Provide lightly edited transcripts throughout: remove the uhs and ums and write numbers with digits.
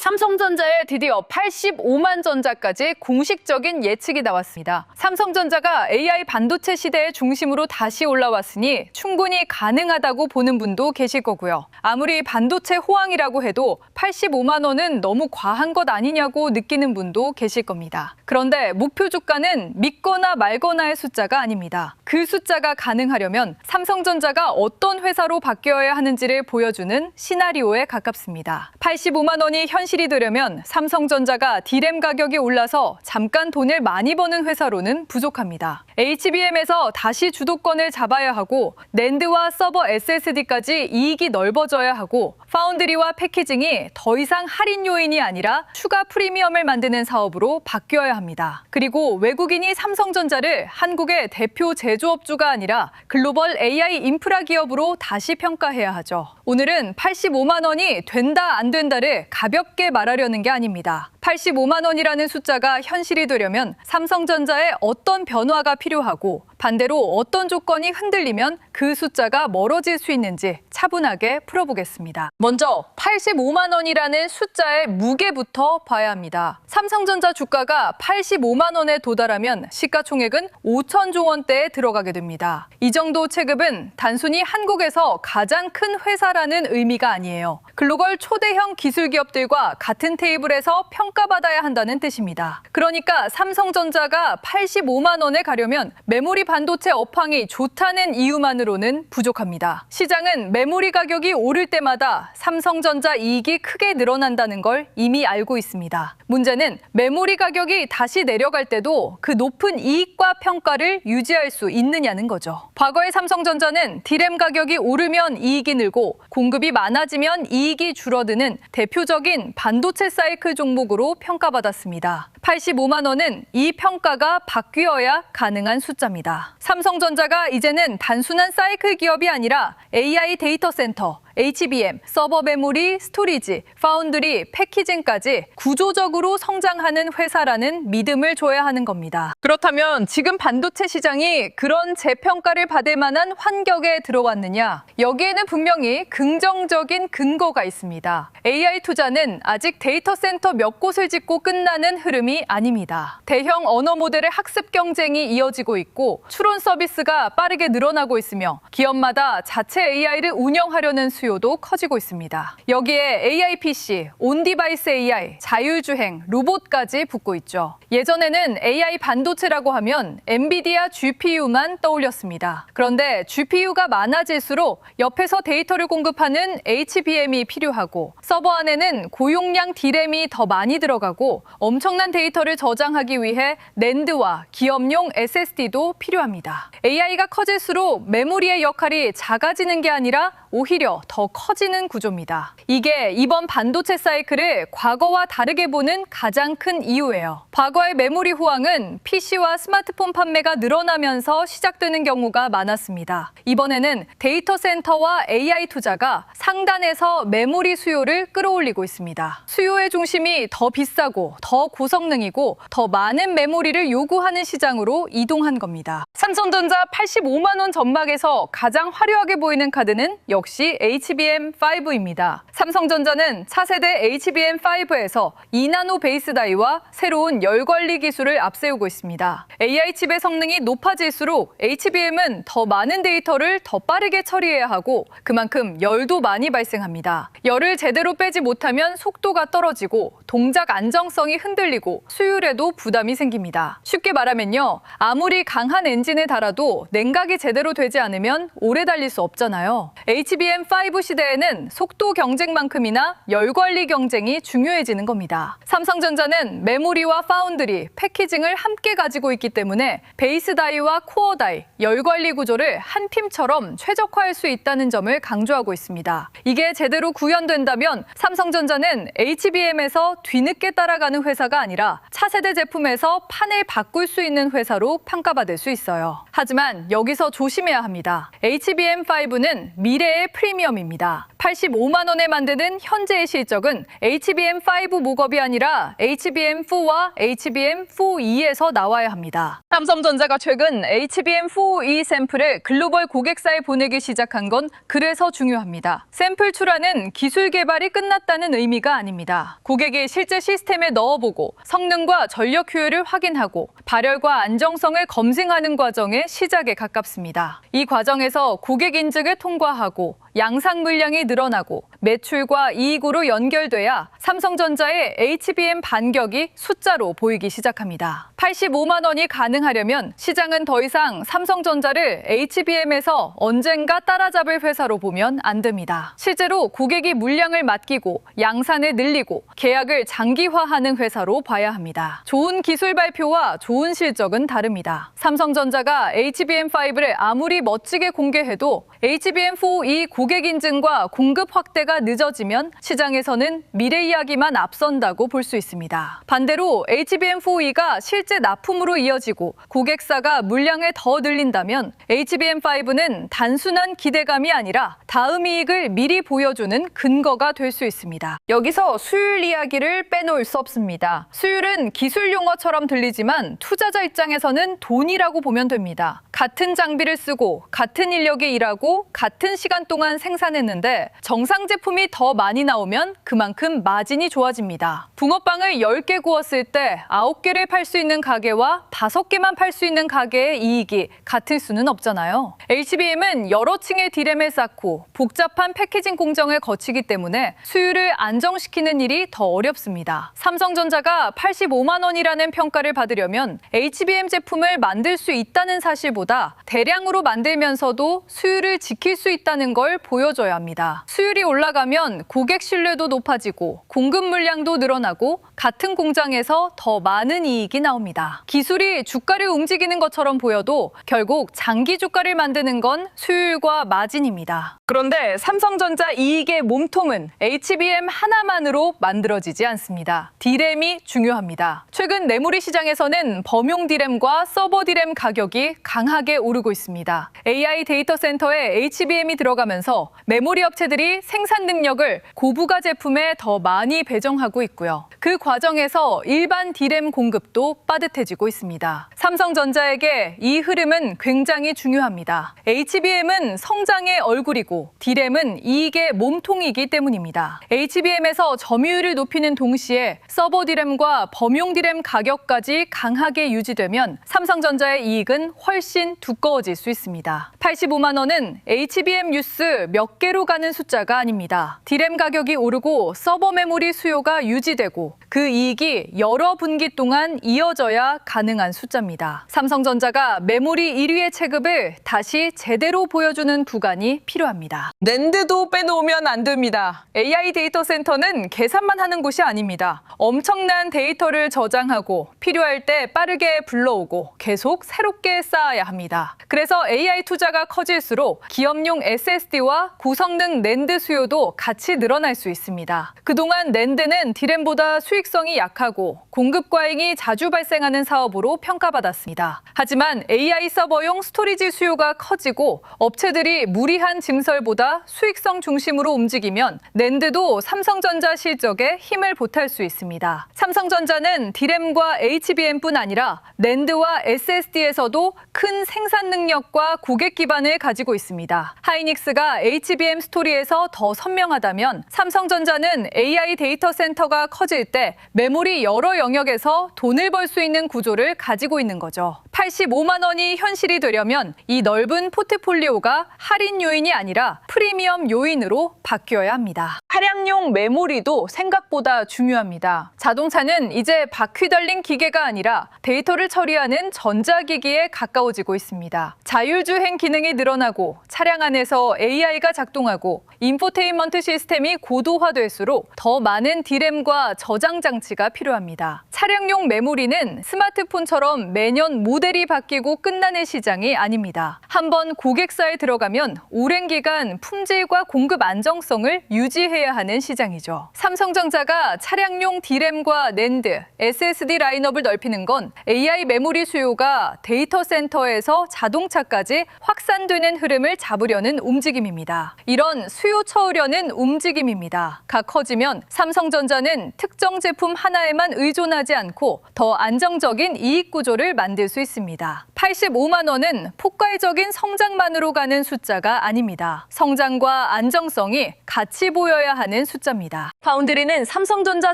삼성전자에 드디어 85만 전자까지 공식적인 예측이 나왔습니다. 삼성전자가 AI 반도체 시대의 중심으로 다시 올라왔으니 충분히 가능하다고 보는 분도 계실 거고요. 아무리 반도체 호황이라고 해도 85만 원은 너무 과한 것 아니냐고 느끼는 분도 계실 겁니다. 그런데 목표 주가는 믿거나 말거나의 숫자가 아닙니다. 그 숫자가 가능하려면 삼성전자가 어떤 회사로 바뀌어야 하는지를 보여주는 시나리오에 가깝습니다. 85만 원이 현실이 되려면 삼성전자가 D램 가격이 올라서 잠깐 돈을 많이 버는 회사로는 부족합니다. HBM에서 다시 주도권을 잡아야 하고 낸드와 서버 SSD까지 이익이 넓어져야 하고 파운드리와 패키징이 더 이상 할인 요인이 아니라 추가 프리미엄을 만드는 사업으로 바뀌어야 합니다. 그리고 외국인이 삼성전자를 한국의 대표 제조업주가 아니라 글로벌 AI 인프라 기업으로 다시 평가해야 하죠. 오늘은 85만 원이 된다 안 된다를 가볍게 말하려는 게 아닙니다. 85만 원이라는 숫자가 현실이 되려면 삼성전자에 어떤 변화가 필요하고 반대로 어떤 조건이 흔들리면 그 숫자가 멀어질 수 있는지 차분하게 풀어보겠습니다. 먼저 85만 원이라는 숫자의 무게부터 봐야 합니다. 삼성전자 주가가 85만 원에 도달하면 시가총액은 5천조 원대에 들어가게 됩니다. 이 정도 체급은 단순히 한국에서 가장 큰 회사라는 의미가 아니에요. 글로벌 초대형 기술 기업들과 같은 테이블에서 평가받아야 한다는 뜻입니다. 그러니까 삼성전자가 85만 원에 가려면 메모리 반도체 업황이 좋다는 이유만으로는 부족합니다. 시장은 메모리 가격이 오를 때마다 삼성전자 이익이 크게 늘어난다는 걸 이미 알고 있습니다. 문제는 메모리 가격이 다시 내려갈 때도 그 높은 이익과 평가를 유지할 수 있느냐는 거죠. 과거의 삼성전자는 D램 가격이 오르면 이익이 늘고 공급이 많아지면 이익이 줄어드는 대표적인 반도체 사이클 종목으로 평가받았습니다. 85만 원은 이 평가가 바뀌어야 가능한 숫자입니다. 삼성전자가 이제는 단순한 사이클 기업이 아니라 AI 데이터 센터, HBM, 서버 메모리, 스토리지, 파운드리, 패키징까지 구조적으로 성장하는 회사라는 믿음을 줘야 하는 겁니다. 그렇다면 지금 반도체 시장이 그런 재평가를 받을 만한 환경에 들어왔느냐? 여기에는 분명히 긍정적인 근거가 있습니다. AI 투자는 아직 데이터 센터 몇 곳을 짓고 끝나는 흐름이 아닙니다. 대형 언어 모델의 학습 경쟁이 이어지고 있고 추론 서비스가 빠르게 늘어나고 있으며 기업마다 자체 AI를 운영하려는 수요도 커지고 있습니다. 여기에 AI PC, 온디바이스 AI, 자율주행, 로봇까지 붙고 있죠. 예전에는 AI 반도체라고 하면 엔비디아 GPU만 떠올렸습니다. 그런데 GPU가 많아질수록 옆에서 데이터를 공급하는 HBM이 필요하고 서버 안에는 고용량 D램이 더 많이 들어가고 엄청난 데이터를 저장하기 위해 낸드와 기업용 SSD도 필요합니다. AI가 커질수록 메모리의 역할이 작아지는 게 아니라 오히려 더 커지는 구조입니다. 이게 이번 반도체 사이클을 과거와 다르게 보는 가장 큰 이유예요. 과거의 메모리 호황은 PC와 스마트폰 판매가 늘어나면서 시작되는 경우가 많았습니다. 이번에는 데이터 센터와 AI 투자가 상단에서 메모리 수요를 끌어올리고 있습니다. 수요의 중심이 더 비싸고 더 고성능이고 더 많은 메모리를 요구하는 시장으로 이동한 겁니다. 삼성전자 85만 원 전망에서 가장 화려하게 보이는 카드는 역시 HBM5입니다. 삼성전자는 차세대 HBM5에서 2나노 베이스 다이와 새로운 열관리 기술을 앞세우고 있습니다. AI 칩의 성능이 높아질수록 HBM은 더 많은 데이터를 더 빠르게 처리해야 하고 그만큼 열도 많이 발생합니다. 열을 제대로 빼지 못하면 속도가 떨어지고 동작 안정성이 흔들리고 수율에도 부담이 생깁니다. 쉽게 말하면요. 아무리 강한 엔진을 달아도 냉각이 제대로 되지 않으면 오래 달릴 수 없잖아요. HBM5 시대에는 속도 경쟁만큼이나 열 관리 경쟁이 중요해지는 겁니다. 삼성전자는 메모리와 파운드리, 패키징을 함께 가지고 있기 때문에 베이스 다이와 코어 다이, 열 관리 구조를 한 팀처럼 최적화할 수 있다는 점을 강조하고 있습니다. 이게 제대로 구현된다면 삼성전자는 HBM에서 뒤늦게 따라가는 회사가 아니라 차세대 제품에서 판을 바꿀 수 있는 회사로 평가받을 수 있어요. 하지만 여기서 조심해야 합니다. HBM5는 미래의 시대의 프리미엄입니다. 85만 원에 만드는 현재의 실적은 HBM5 목업이 아니라 HBM4와 HBM4E에서 나와야 합니다. 삼성전자가 최근 HBM4E 샘플을 글로벌 고객사에 보내기 시작한 건 그래서 중요합니다. 샘플 출하는 기술 개발이 끝났다는 의미가 아닙니다. 고객이 실제 시스템에 넣어보고 성능과 전력 효율을 확인하고 발열과 안정성을 검증하는 과정의 시작에 가깝습니다. 이 과정에서 고객 인증을 통과하고 양산 물량이 늘어나고 매출과 이익으로 연결돼야 삼성전자의 HBM 반격이 숫자로 보이기 시작합니다. 85만 원이 가능하려면 시장은 더 이상 삼성전자를 HBM에서 언젠가 따라잡을 회사로 보면 안 됩니다. 실제로 고객이 물량을 맡기고 양산을 늘리고 계약을 장기화하는 회사로 봐야 합니다. 좋은 기술 발표와 좋은 실적은 다릅니다. 삼성전자가 HBM5를 아무리 멋지게 공개해도 HBM4E 고객 인증과 공급 확대가 늦어지면 시장에서는 미래 이야기만 앞선다고 볼 수 있습니다. 반대로 HBM4E가 실제 납품으로 이어지고 고객사가 물량을 더 늘린다면 HBM5는 단순한 기대감이 아니라 다음 이익을 미리 보여주는 근거가 될 수 있습니다. 여기서 수율 이야기를 빼놓을 수 없습니다. 수율은 기술 용어처럼 들리지만 투자자 입장에서는 돈이라고 보면 됩니다. 같은 장비를 쓰고 같은 인력이 일하고 같은 시간 동안 생산했는데 정상 제품이 더 많이 나오면 그만큼 마진이 좋아집니다. 붕어빵을 10개 구웠을 때 9개를 팔 수 있는 가게와 5개만 팔 수 있는 가게의 이익이 같을 수는 없잖아요. HBM은 여러 층의 D램을 쌓고 복잡한 패키징 공정을 거치기 때문에 수율을 안정시키는 일이 더 어렵습니다. 삼성전자가 85만 원이라는 평가를 받으려면 HBM 제품을 만들 수 있다는 사실보다 대량으로 만들면서도 수율을 지킬 수 있다는 걸 보여줘야 합니다. 수율이 올라가면 고객 신뢰도 높아지고 공급 물량도 늘어나고 같은 공장에서 더 많은 이익이 나옵니다. 기술이 주가를 움직이는 것처럼 보여도 결국 장기 주가를 만드는 건 수율과 마진입니다. 그런데 삼성전자 이익의 몸통은 HBM 하나만으로 만들어지지 않습니다. D램이 중요합니다. 최근 메모리 시장에서는 범용 D램과 서버 D램 가격이 강하게 오르고 있습니다. AI 데이터 센터에 HBM이 들어가면서 메모리 업체들이 생산 능력을 고부가 제품에 더 많이 배정하고 있고요. 그 과정에서 일반 D램 공급도 빠듯해지고 있습니다. 삼성전자에게 이 흐름은 굉장히 중요합니다. HBM은 성장의 얼굴이고 D램은 이익의 몸통이기 때문입니다. HBM에서 점유율을 높이는 동시에 서버 D램과 범용 D램 가격까지 강하게 유지되면 삼성전자의 이익은 훨씬 두꺼워질 수 있습니다. 85만 원은 HBM 뉴스 몇 개로 가는 숫자가 아닙니다. D램 가격이 오르고 서버 메모리 수요가 유지되고 그 이익이 여러 분기 동안 이어져야 가능한 숫자입니다. 삼성전자가 메모리 1위의 체급을 다시 제대로 보여주는 구간이 필요합니다. 낸드도 빼놓으면 안 됩니다. AI 데이터 센터는 계산만 하는 곳이 아닙니다. 엄청난 데이터를 저장하고 필요할 때 빠르게 불러오고 계속 새롭게 쌓아야 합니다. 그래서 AI 투자가 커질수록 기업용 SSD와 고성능 낸드 수요도 같이 늘어날 수 있습니다. 그동안 낸드는 D램보다 수익성이 약하고 공급 과잉이 자주 발생하는 사업으로 평가받았습니다. 하지만 AI 서버용 스토리지 수요가 커지고 업체들이 무리한 증설보다 수익성 중심으로 움직이면 낸드도 삼성전자 실적에 힘을 보탤 수 있습니다. 삼성전자는 D램과 HBM뿐 아니라 낸드와 SSD에서도 큰 생산 능력과 고객 기반을 가지고 있습니다. 하이닉스가 HBM 스토리에서 더 선명하다면 삼성전자는 AI 데이터 센터가 커질 때 메모리 여러 영역에서 돈을 벌 수 있는 구조를 가지고 있는 거죠. 85만 원이 현실이 되려면 이 넓은 포트폴리오가 할인 요인이 아니라 프리미엄 요인으로 바뀌어야 합니다. 차량용 메모리도 생각보다 중요합니다. 자동차는 이제 바퀴 달린 기계가 아니라 데이터를 처리하는 전자기기에 가까워지고 있습니다. 자율주행 기능이 늘어나고 차량 안에서 AI가 작동하고 인포테인먼트 시스템이 고도화될수록 더 많은 D램과 저장 장치가 필요합니다. 차량용 메모리는 스마트폰처럼 매년 모델이 바뀌고 끝나는 시장이 아닙니다. 한번 고객사에 들어가면 오랜 기간 품질과 공급 안정성을 유지해야 하는 시장이죠. 삼성전자가 차량용 D램과 낸드, SSD 라인업 라인업을 넓히는 건 AI 메모리 수요가 데이터 센터에서 자동차까지 확산되는 흐름을 잡으려는 움직임입니다. 이런 수요 처우려는 움직임입니다. 가 커지면 삼성전자는 특정 제품 하나에만 의존하지 않고 더 안정적인 이익 구조를 만들 수 있습니다. 85만 원은 폭발적인 성장만으로 가는 숫자가 아닙니다. 성장과 안정성이 같이 보여야 하는 숫자입니다. 파운드리는 삼성전자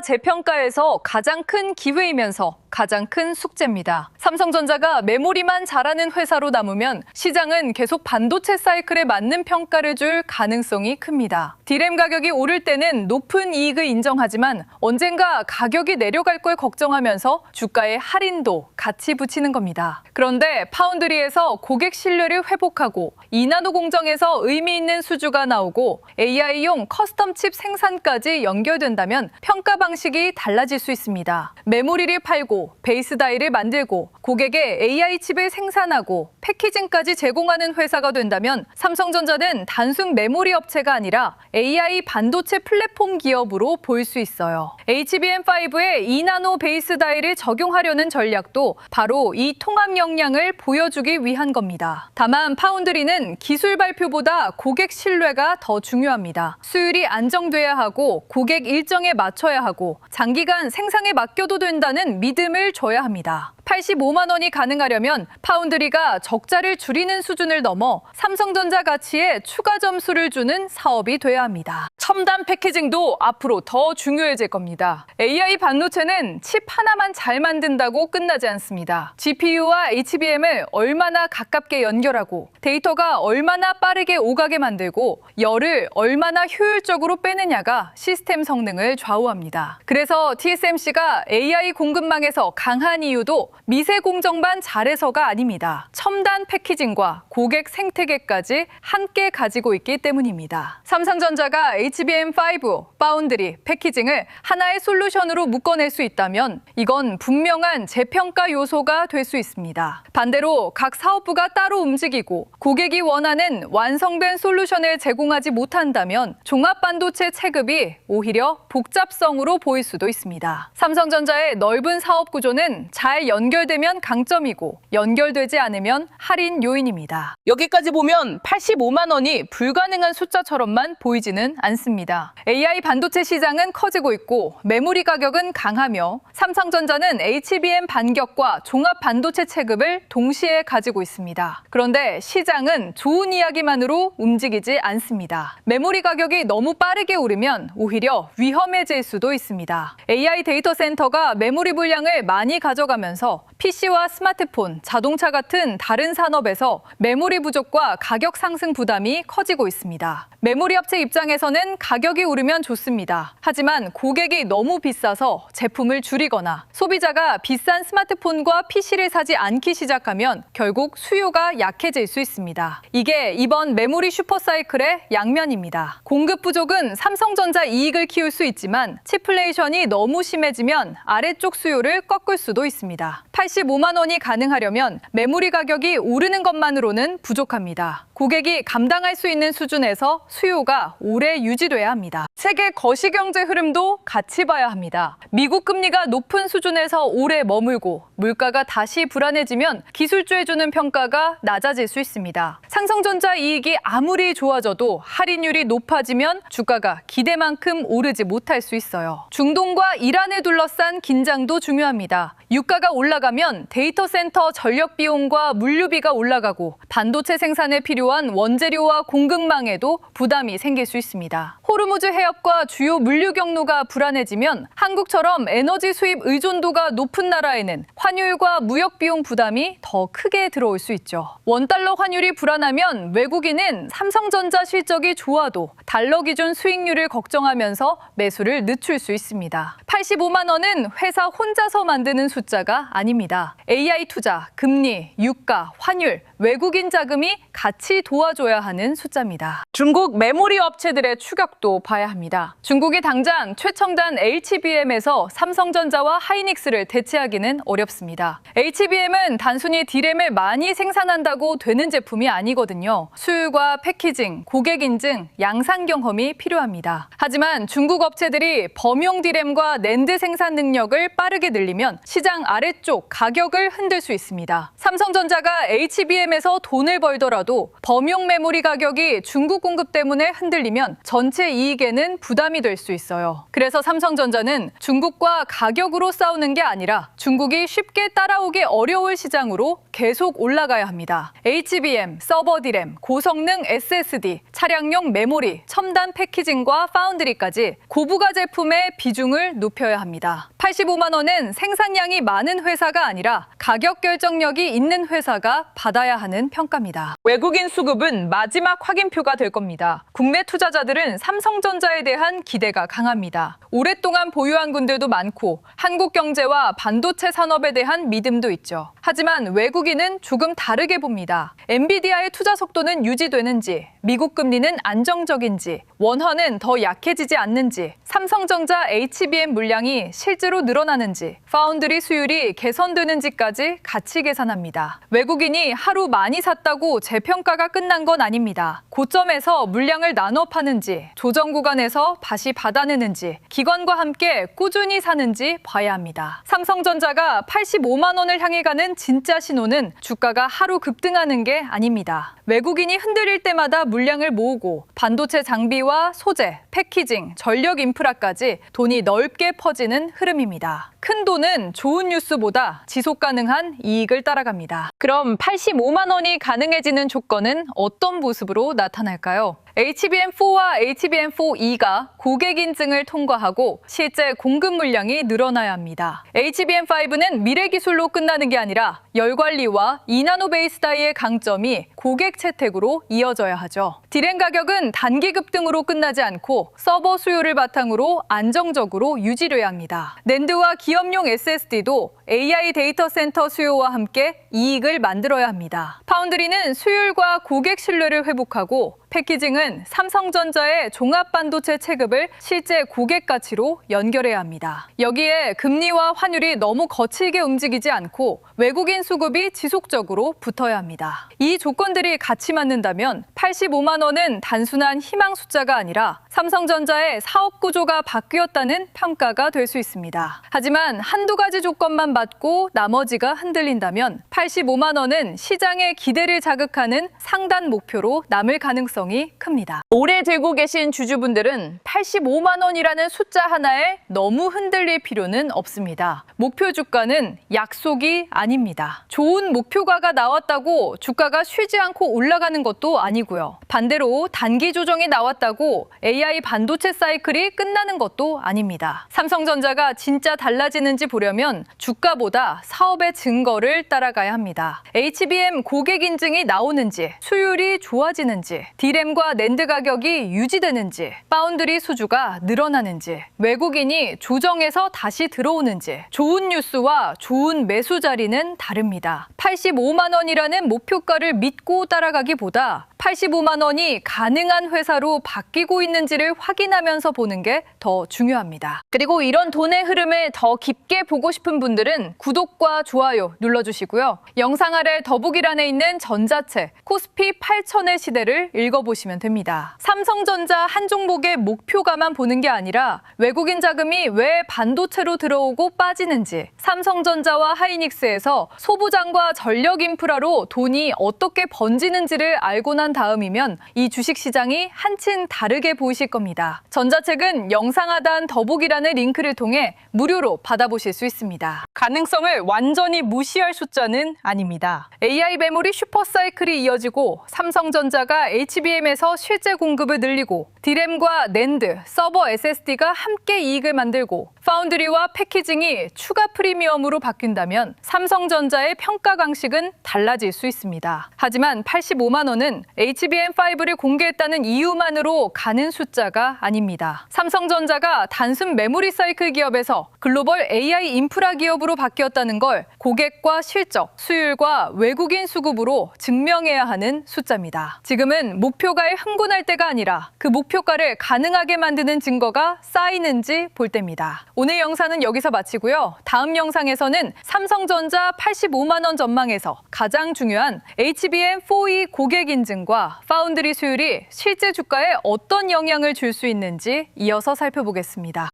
재평가에서 가장 큰 기회이면서 가장 큰 숙제입니다. 삼성전자가 메모리만 잘하는 회사로 남으면 시장은 계속 반도체 사이클에 맞는 평가를 줄 가능성이 큽니다. D램 가격이 오를 때는 높은 이익을 인정하지만 언젠가 가격이 내려갈 걸 걱정하면서 주가에 할인도 같이 붙이는 겁니다. 그런데 파운드리에서 고객 신뢰를 회복하고 2나노 공정에서 의미 있는 수주가 나오고 AI용 커스텀 칩 생산까지 연결된다면 평가 방식이 달라질 수 있습니다. 메모리를 팔고 베이스 다이를 만들고 고객에 AI 칩을 생산하고 패키징까지 제공하는 회사가 된다면 삼성전자는 단순 메모리 업체가 아니라 AI 반도체 플랫폼 기업으로 보일 수 있어요. HBM5에 2나노 베이스 다이를 적용하려는 전략도 바로 이 통합 역량을 보여주기 위한 겁니다. 다만 파운드리는 기술 발표보다 고객 신뢰가 더 중요합니다. 수율이 안정돼야 하고 고객 일정에 맞춰야 하고 장기간 생산에 맡겨도 된다는 믿음을 줘야 합니다. 85만 원이 가능하려면 파운드리가 적자를 줄이는 수준을 넘어 삼성전자 가치에 추가 점수를 주는 사업이 돼야 합니다. 첨단 패키징도 앞으로 더 중요해질 겁니다. AI 반도체는 칩 하나만 잘 만든다고 끝나지 않습니다. GPU와 HBM을 얼마나 가깝게 연결하고 데이터가 얼마나 빠르게 오가게 만들고 열을 얼마나 효율적으로 빼느냐가 시스템 성능을 좌우합니다. 그래서 TSMC가 AI 공급망에서 강한 이유도 미세 공정만 잘해서가 아닙니다. 첨단 패키징과 고객 생태계까지 함께 가지고 있기 때문입니다. 삼성전자가 HBM5, 파운드리, 패키징을 하나의 솔루션으로 묶어낼 수 있다면 이건 분명한 재평가 요소가 될 수 있습니다. 반대로 각 사업부가 따로 움직이고 고객이 원하는 완성된 솔루션을 제공하지 못한다면 종합 반도체 체급이 오히려 복잡성으로 보일 수도 있습니다. 삼성전자의 넓은 사업 구조는 잘 연결되면 강점이고 연결되지 않으면 할인 요인입니다. 여기까지 보면 85만 원이 불가능한 숫자처럼만 보이지는 않습니다. AI 반도체 시장은 커지고 있고 메모리 가격은 강하며 삼성전자는 HBM 반격과 종합 반도체 체급을 동시에 가지고 있습니다. 그런데 시장은 좋은 이야기만으로 움직이지 않습니다. 메모리 가격이 너무 빠르게 오르면 오히려 위험해질 수도 있습니다. AI 데이터 센터가 메모리 물량을 많이 가져가면서 PC와 스마트폰, 자동차 같은 다른 산업에서 메모리 부족과 가격 상승 부담이 커지고 있습니다. 메모리 업체 입장에서는 가격이 오르면 좋습니다. 하지만 고객이 너무 비싸서 제품을 줄이거나 소비자가 비싼 스마트폰과 PC를 사지 않기 시작하면 결국 수요가 약해질 수 있습니다. 이게 이번 메모리 슈퍼사이클의 양면입니다. 공급 부족은 삼성전자 이익을 키울 수 있지만 치플레이션이 너무 심해지면 아래쪽 수요를 꺾을 수도 있습니다. 85만 원이 가능하려면 메모리 가격이 오르는 것만으로는 부족합니다. 고객이 감당할 수 있는 수준에서 수요가 오래 유지돼야 합니다. 세계 거시경제 흐름도 같이 봐야 합니다. 미국 금리가 높은 수준에서 오래 머물고 물가가 다시 불안해지면 기술주에 주는 평가가 낮아질 수 있습니다. 삼성전자 이익이 아무리 좋아져도 할인율이 높아지면 주가가 기대만큼 오르지 못할 수 있어요. 중동과 이란을 둘러싼 긴장도 중요합니다. 유가가 올라가면 데이터 센터 전력 비용과 물류비가 올라가고 반도체 생산에 필요한 원재료와 공급망에도 부담이 생길 수 있습니다. 호르무즈 해협과 주요 물류 경로가 불안해지면 한국처럼 에너지 수입 의존도가 높은 나라에는 환율과 무역 비용 부담이 더 크게 들어올 수 있죠. 원달러 환율이 불안하면 외국인은 삼성전자 실적이 좋아도 달러 기준 수익률을 걱정하면서 매수를 늦출 수 있습니다. 85만 원은 회사 혼자서 만드는 숫자가 아닙니다. AI 투자, 금리, 유가, 환율, 외국인 자금이 같이 도와줘야 하는 숫자입니다. 중국 메모리 업체들의 추격도 봐야 합니다. 중국이 당장 최첨단 HBM에서 삼성전자와 하이닉스를 대체하기는 어렵습니다. 어렵습니다. HBM은 단순히 D램을 많이 생산한다고 되는 제품이 아니거든요. 수율과 패키징, 고객 인증, 양산 경험이 필요합니다. 하지만 중국 업체들이 범용 D램과 낸드 생산 능력을 빠르게 늘리면 시장 아래쪽 가격을 흔들 수 있습니다. 삼성전자가 HBM에서 돈을 벌더라도 범용 메모리 가격이 중국 공급 때문에 흔들리면 전체 이익에는 부담이 될 수 있어요. 그래서 삼성전자는 중국과 가격으로 싸우는 게 아니라 중국이 쉽게 따라오기 어려울 시장으로 계속 올라가야 합니다. HBM, 서버 D램, 고성능 SSD, 차량용 메모리, 첨단 패키징과 파운드리까지 고부가 제품의 비중을 높여야 합니다. 85만 원은 생산량이 많은 회사가 아니라 가격 결정력이 있는 회사가 받아야 하는 평가입니다. 외국인 수급은 마지막 확인표가 될 겁니다. 국내 투자자들은 삼성전자에 대한 기대가 강합니다. 오랫동안 보유한 군들도 많고 한국 경제와 반도체 산업에 대한 믿음도 있죠. 하지만 외국인은 조금 다르게 봅니다. 엔비디아의 투자 속도는 유지되는지, 미국 금리는 안정적인지, 원화는 더 약해지지 않는지, 삼성전자 HBM 물량이 실제로 늘어나는지, 파운드리 수율이 개선되는지까지 같이 계산합니다. 외국인이 하루 많이 샀다고 재평가가 끝난 건 아닙니다. 고점에서 물량을 나눠 파는지, 조정 구간에서 다시 받아내는지, 기관과 함께 꾸준히 사는지 봐야 합니다. 삼성전자가 85만 원을 향해 가는 진짜 신호는 주가가 하루 급등하는 게 아닙니다. 외국인이 흔들릴 때마다 물량을 모으고 반도체 장비와 소재, 패키징, 전력 인프라까지 돈이 넓게 퍼지는 흐름입니다. 큰 돈은 좋은 뉴스보다 지속 가능한 이익을 따라갑니다. 그럼 85만 원이 가능해지는 조건은 어떤 모습으로 나타날까요? HBM4와 HBM4E가 고객 인증을 통과하고 실제 공급 물량이 늘어나야 합니다. HBM5는 미래 기술로 끝나는 게 아니라 열 관리와 2나노 베이스 다이의 강점이 고객 채택으로 이어져야 하죠. D램 가격은 단기 급등으로 끝나지 않고 서버 수요를 바탕으로 안정적으로 유지돼야 합니다. 낸드와 기업용 SSD도 AI 데이터 센터 수요와 함께 이익을 만들어야 합니다. 파운드리는 수율과 고객 신뢰를 회복하고 패키징은 삼성전자의 종합 반도체 체급을 실제 고객 가치로 연결해야 합니다. 여기에 금리와 환율이 너무 거칠게 움직이지 않고 외국인 수급이 지속적으로 붙어야 합니다. 이 조건들이 같이 맞는다면 85만 원은 단순한 희망 숫자가 아니라 삼성전자의 사업 구조가 바뀌었다는 평가가 될 수 있습니다. 하지만 한두 가지 조건만 받고 나머지가 흔들린다면 85만 원은 시장의 기대를 자극하는 상단 목표로 남을 가능성이 큽니다. 오래 들고 계신 주주분들은 85만 원이라는 숫자 하나에 너무 흔들릴 필요는 없습니다. 목표 주가는 약속이 아닙니다. 좋은 목표가가 나왔다고 주가가 쉬지 않고 올라가는 것도 아니고요. 반대로 단기 조정이 나왔다고 AI 반도체 사이클이 끝나는 것도 아닙니다. 삼성전자가 진짜 달라지는지 보려면 주가보다 사업의 증거를 따라가야 합니다. HBM 고객 인증이 나오는지, 수율이 좋아지는지, D램과 낸드 가격이 유지되는지, 파운드리 수주가 늘어나는지, 외국인이 조정해서 다시 들어오는지, 좋은 뉴스와 좋은 매수 자리는 다릅니다. 85만 원이라는 목표가를 믿고 따라가기보다 85만 원이 가능한 회사로 바뀌고 있는지를 확인하면서 보는 게 더 중요합니다. 그리고 이런 돈의 흐름을 더 깊게 보고 싶은 분들은 구독과 좋아요 눌러주시고요. 영상 아래 더보기란에 있는 전자책 코스피 8000의 시대를 읽어보시면 됩니다. 삼성전자 한 종목의 목표가만 보는 게 아니라 외국인 자금이 왜 반도체로 들어오고 빠지는지, 삼성전자와 하이닉스에서 소부장과 전력 인프라로 돈이 어떻게 번지는지를 알고 난 다음이면 이 주식시장이 한층 다르게 보이실 겁니다. 전자책은 영상 하단 더보기란의 링크를 통해 무료로 받아보실 수 있습니다. 가능성을 완전히 무시할 숫자는 아닙니다. AI 메모리 슈퍼사이클이 이어지고 삼성전자가 HBM에서 실제 공급을 늘리고 D램과 낸드, 서버 SSD가 함께 이익을 만들고 파운드리와 패키징이 추가 프리미엄으로 바뀐다면 삼성전자의 평가 방식은 달라질 수 있습니다. 하지만 85만 원은 HBM5를 공개했다는 이유만으로 가는 숫자가 아닙니다. 삼성전자가 단순 메모리 사이클 기업에서 글로벌 AI 인프라 기업으로 바뀌었다는 걸 고객과 실적, 수율과 외국인 수급으로 증명해야 하는 숫자입니다. 지금은 목표가에 흥분할 때가 아니라 그 목표가를 가능하게 만드는 증거가 쌓이는지 볼 때입니다. 오늘 영상은 여기서 마치고요. 다음 영상에서는 삼성전자 85만 원 전망에서 가장 중요한 HBM4E 고객 인증과 파운드리 수율이 실제 주가에 어떤 영향을 줄 수 있는지 이어서 살펴보겠습니다.